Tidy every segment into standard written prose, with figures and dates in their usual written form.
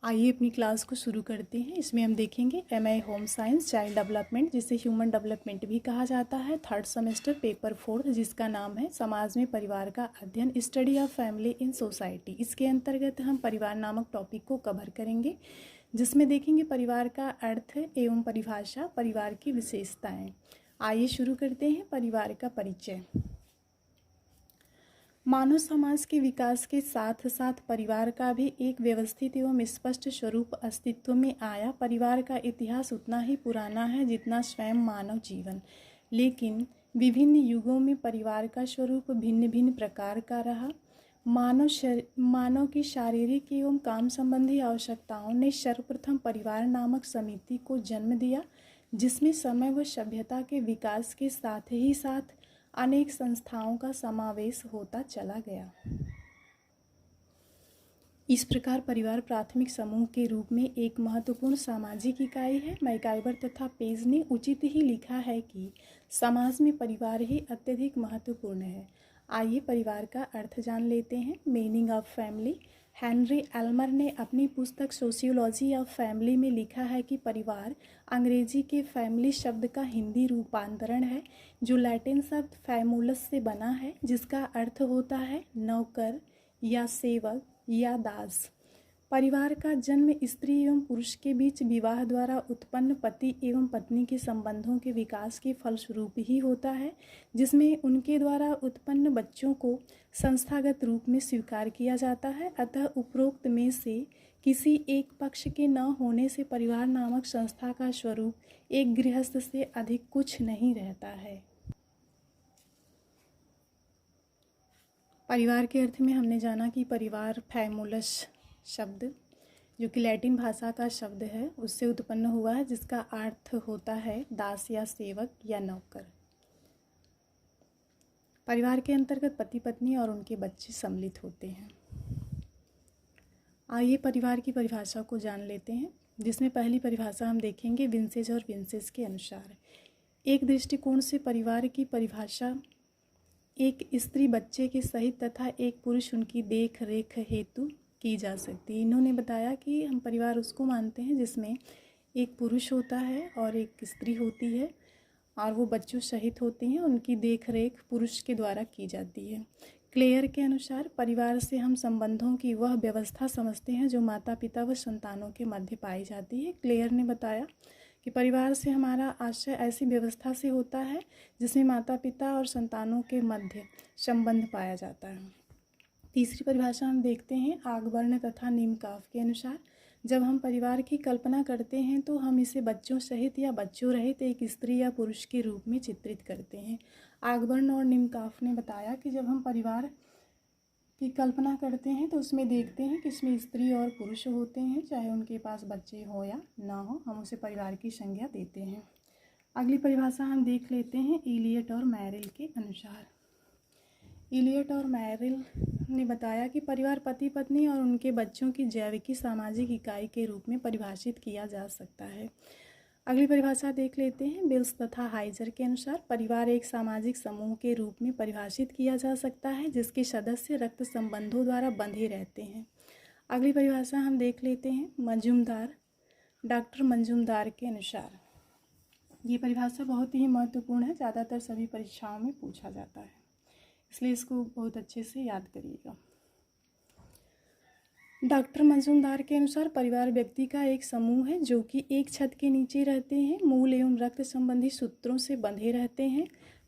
आइए अपनी क्लास को शुरू करते हैं। इसमें हम देखेंगे MA home science child development, जिसे ह्यूमन डेवलपमेंट भी कहा जाता है, 3rd सेमेस्टर पेपर 4, जिसका नाम है समाज में परिवार का अध्ययन, study of family in society. इसके अंतर्गत हम परिवार नामक टॉपिक को कवर करेंगे, जिसमें देखेंगे परिवार का अर्थ एवं परिभाषा, परिवार की विशेषताएँ। आइए शुरू करते हैं। परिवार का परिचय। मानव समाज के विकास के साथ साथ परिवार का भी एक व्यवस्थित एवं स्पष्ट स्वरूप अस्तित्व में आया। परिवार का इतिहास उतना ही पुराना है जितना स्वयं मानव जीवन, लेकिन विभिन्न युगों में परिवार का स्वरूप भिन्न भिन्न प्रकार का रहा। मानव की शारीरिक एवं काम संबंधी आवश्यकताओं ने सर्वप्रथम परिवार नामक समिति को जन्म दिया, जिसमें समय व सभ्यता के विकास के साथ ही साथ अनेक संस्थाओं का समावेश होता चला गया। इस प्रकार परिवार प्राथमिक समूह के रूप में एक महत्वपूर्ण सामाजिक इकाई है। मैकाइवर तथा पेज ने उचित ही लिखा है कि समाज में परिवार ही अत्यधिक महत्वपूर्ण है। आइए परिवार का अर्थ जान लेते हैं। Meaning of family. Henry Elmer ने अपनी पुस्तक सोशियोलॉजी ऑफ फैमिली में लिखा है कि परिवार अंग्रेजी के फैमिली शब्द का हिंदी रूपांतरण है, जो लैटिन शब्द फैमुलस से बना है, जिसका अर्थ होता है नौकर या सेवक या दास। परिवार का जन्म स्त्री एवं पुरुष के बीच विवाह द्वारा उत्पन्न पति एवं पत्नी के संबंधों के विकास के फलस्वरूप ही होता है, जिसमें उनके द्वारा उत्पन्न बच्चों को संस्थागत रूप में स्वीकार किया जाता है। अतः उपरोक्त में से किसी एक पक्ष के न होने से परिवार नामक संस्था का स्वरूप एक गृहस्थ से अधिक कुछ नहीं रहता है। परिवार के अर्थ में हमने जाना कि परिवार फैमुलस शब्द, जो कि लैटिन भाषा का शब्द है, उससे उत्पन्न हुआ है, जिसका अर्थ होता है दास या सेवक या नौकर। परिवार के अंतर्गत पति पत्नी और उनके बच्चे सम्मिलित होते हैं। आइए परिवार की परिभाषा को जान लेते हैं, जिसमें पहली परिभाषा हम देखेंगे विंसेज और विंसेज के अनुसार। एक दृष्टिकोण से परिवार की परिभाषा एक स्त्री बच्चे के सहित तथा एक पुरुष उनकी देख रेख हेतु की जा सकती है। इन्होंने बताया कि हम परिवार उसको मानते हैं जिसमें एक पुरुष होता है और एक स्त्री होती है, और वो बच्चों सहित होती हैं, उनकी देख रेख पुरुष के द्वारा की जाती है। क्लेयर के अनुसार परिवार से हम संबंधों की वह व्यवस्था समझते हैं जो माता पिता व संतानों के मध्य पाई जाती है। क्लेयर ने बताया कि परिवार से हमारा आशय ऐसी व्यवस्था से होता है जिसमें माता पिता और संतानों के मध्य संबंध पाया जाता है। तीसरी परिभाषा हम देखते हैं आगबर्न तथा नीमकाफ के अनुसार। जब हम परिवार की कल्पना करते हैं तो हम इसे बच्चों सहित या बच्चों रहित एक स्त्री या पुरुष के रूप में चित्रित करते हैं। आगबर्न और नीमकाफ ने बताया कि जब हम परिवार की कल्पना करते हैं तो उसमें देखते हैं कि इसमें स्त्री और पुरुष होते हैं, चाहे उनके पास बच्चे हो या ना हो, हम उसे परिवार की संज्ञा देते हैं। अगली परिभाषा हम देख लेते हैं इलियट और मैरिल के अनुसार। इलियट और मैरिल ने बताया कि परिवार पति पत्नी और उनके बच्चों की जैविकी सामाजिक इकाई के रूप में परिभाषित किया जा सकता है। अगली परिभाषा देख लेते हैं बिल्स तथा हाइजर के अनुसार। परिवार एक सामाजिक समूह के रूप में परिभाषित किया जा सकता है जिसके सदस्य रक्त संबंधों द्वारा बंधे रहते हैं। अगली परिभाषा हम देख लेते हैं मजूमदार, डॉक्टर मंजूमदार के अनुसार। ये परिभाषा बहुत ही महत्वपूर्ण है, ज़्यादातर सभी परीक्षाओं में पूछा जाता है, इसलिए इसको बहुत अच्छे से याद करिएगा। डॉक्टर मंजूमदार के अनुसार परिवार व्यक्ति का एक समूह है जो कि एक छत के नीचे रहते हैं, मूल एवं रक्त संबंधी सूत्रों से बंधे रहते हैं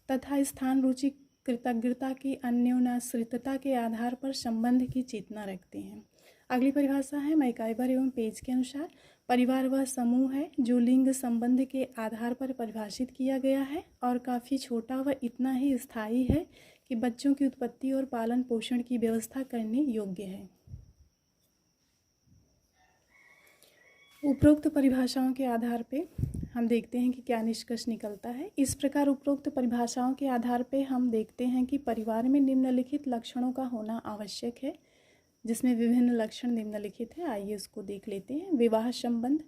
तथा स्थान रुचि कृतज्ञता की अन्योन्याश्रितता के आधार पर संबंध की चेतना रखते हैं। अगली परिभाषा है मैकाइवर एवं पेज के अनुसार। परिवार वह समूह है जो लिंग संबंध के आधार पर परिभाषित किया गया है और काफ़ी छोटा व इतना ही स्थायी है कि बच्चों की उत्पत्ति और पालन पोषण की व्यवस्था करने योग्य है। उपरोक्त परिभाषाओं के आधार पे हम देखते हैं कि क्या निष्कर्ष निकलता है। इस प्रकार उपरोक्त परिभाषाओं के आधार पे हम देखते हैं कि परिवार में निम्नलिखित लक्षणों का होना आवश्यक है, जिसमें विभिन्न लक्षण निम्नलिखित है। आइए उसको देख लेते हैं। विवाह संबंध।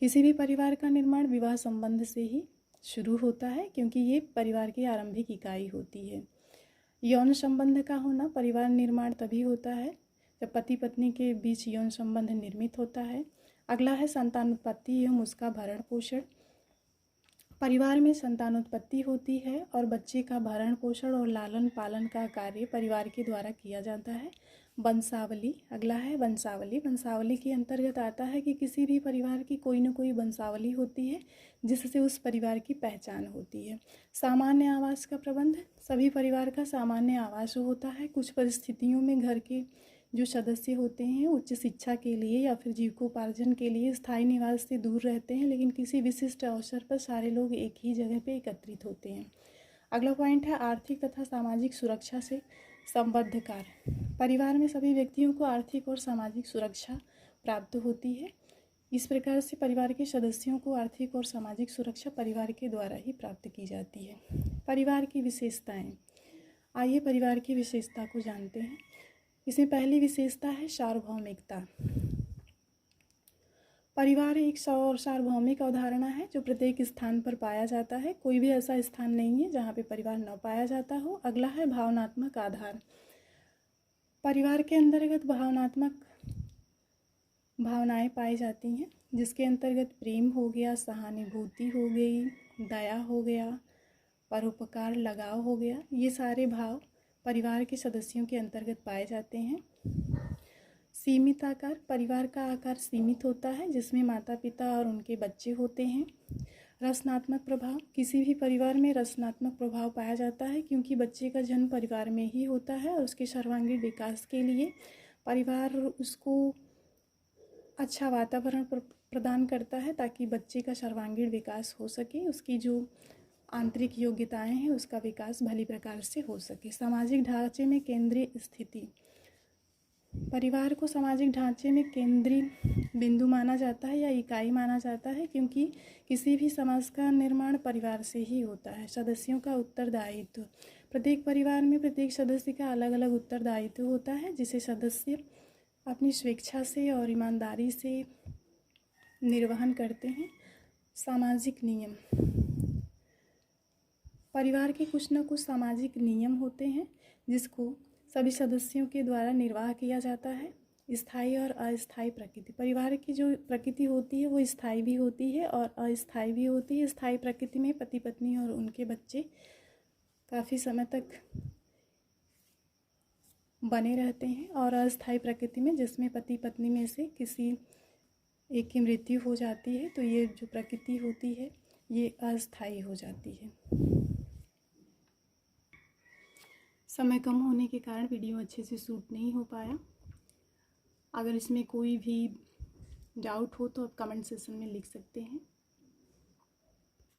किसी भी परिवार का निर्माण विवाह संबंध से ही शुरू होता है, क्योंकि ये परिवार की आरंभिक इकाई होती है। यौन संबंध का होना। परिवार निर्माण तभी होता है जब पति पत्नी के बीच यौन संबंध निर्मित होता है। अगला है संतानोत्पत्ति एवं उसका भरण पोषण। परिवार में संतानोत्पत्ति होती है और बच्चे का भरण पोषण और लालन पालन का कार्य परिवार के द्वारा किया जाता है। वंशावली, अगला है वंशावली। वंशावली के अंतर्गत आता है कि किसी भी परिवार की कोई न कोई वंशावली होती है जिससे उस परिवार की पहचान होती है। सामान्य आवास का प्रबंध, सभी परिवार का सामान्य आवास होता है। कुछ परिस्थितियों में घर के जो सदस्य होते हैं उच्च शिक्षा के लिए या फिर जीविकोपार्जन के लिए स्थायी निवास से दूर रहते हैं, लेकिन किसी विशिष्ट अवसर पर सारे लोग एक ही जगह पर एकत्रित होते हैं। अगला पॉइंट है आर्थिक तथा सामाजिक सुरक्षा से संबद्ध कार्य। परिवार में सभी व्यक्तियों को आर्थिक और सामाजिक सुरक्षा प्राप्त होती है। इस प्रकार से परिवार के सदस्यों को आर्थिक और सामाजिक सुरक्षा परिवार के द्वारा ही प्राप्त की जाती है। परिवार की विशेषताएं, आइए परिवार की विशेषता को जानते हैं। इसमें पहली विशेषता है सार्वभौमिकता। परिवार एक सार्वभौमिक अवधारणा है जो प्रत्येक स्थान पर पाया जाता है। कोई भी ऐसा स्थान नहीं है जहाँ पे परिवार न पाया जाता हो। अगला है भावनात्मक आधार। परिवार के अंतर्गत भावनात्मक भावनाएं पाई जाती हैं, जिसके अंतर्गत प्रेम हो गया, सहानुभूति हो गई, दया हो गया, परोपकार, लगाव हो गया। ये सारे भाव परिवार के सदस्यों के अंतर्गत पाए जाते हैं। सीमित आकार, परिवार का आकार सीमित होता है जिसमें माता पिता और उनके बच्चे होते हैं। रचनात्मक प्रभाव, किसी भी परिवार में रचनात्मक प्रभाव पाया जाता है क्योंकि बच्चे का जन्म परिवार में ही होता है और उसके सर्वांगीण विकास के लिए परिवार उसको अच्छा वातावरण प्रदान करता है ताकि बच्चे का सर्वांगीण विकास हो सके, उसकी जो आंतरिक योग्यताएं हैं उसका विकास भली प्रकार से हो सके। सामाजिक ढांचे में केंद्रीय स्थिति, परिवार को सामाजिक ढांचे में केंद्रीय बिंदु माना जाता है या इकाई माना जाता है क्योंकि किसी भी समाज का निर्माण परिवार से ही होता है। सदस्यों का उत्तरदायित्व, प्रत्येक परिवार में प्रत्येक सदस्य का अलग अलग उत्तरदायित्व होता है जिसे सदस्य अपनी स्वेच्छा से और ईमानदारी से निर्वहन करते हैं। सामाजिक नियम, परिवार के कुछ न कुछ सामाजिक नियम होते हैं जिसको सभी सदस्यों के द्वारा निर्वाह किया जाता है। स्थायी और अस्थायी प्रकृति, परिवार की जो प्रकृति होती है वो स्थायी भी होती है और अस्थायी भी होती है। स्थायी प्रकृति में पति पत्नी और उनके बच्चे काफ़ी समय तक बने रहते हैं और अस्थायी प्रकृति में जिसमें पति पत्नी में से किसी एक की मृत्यु हो जाती है तो ये जो प्रकृति होती है ये अस्थायी हो जाती है। समय कम होने के कारण वीडियो अच्छे से शूट नहीं हो पाया। अगर इसमें कोई भी डाउट हो तो आप कमेंट सेक्शन में लिख सकते हैं।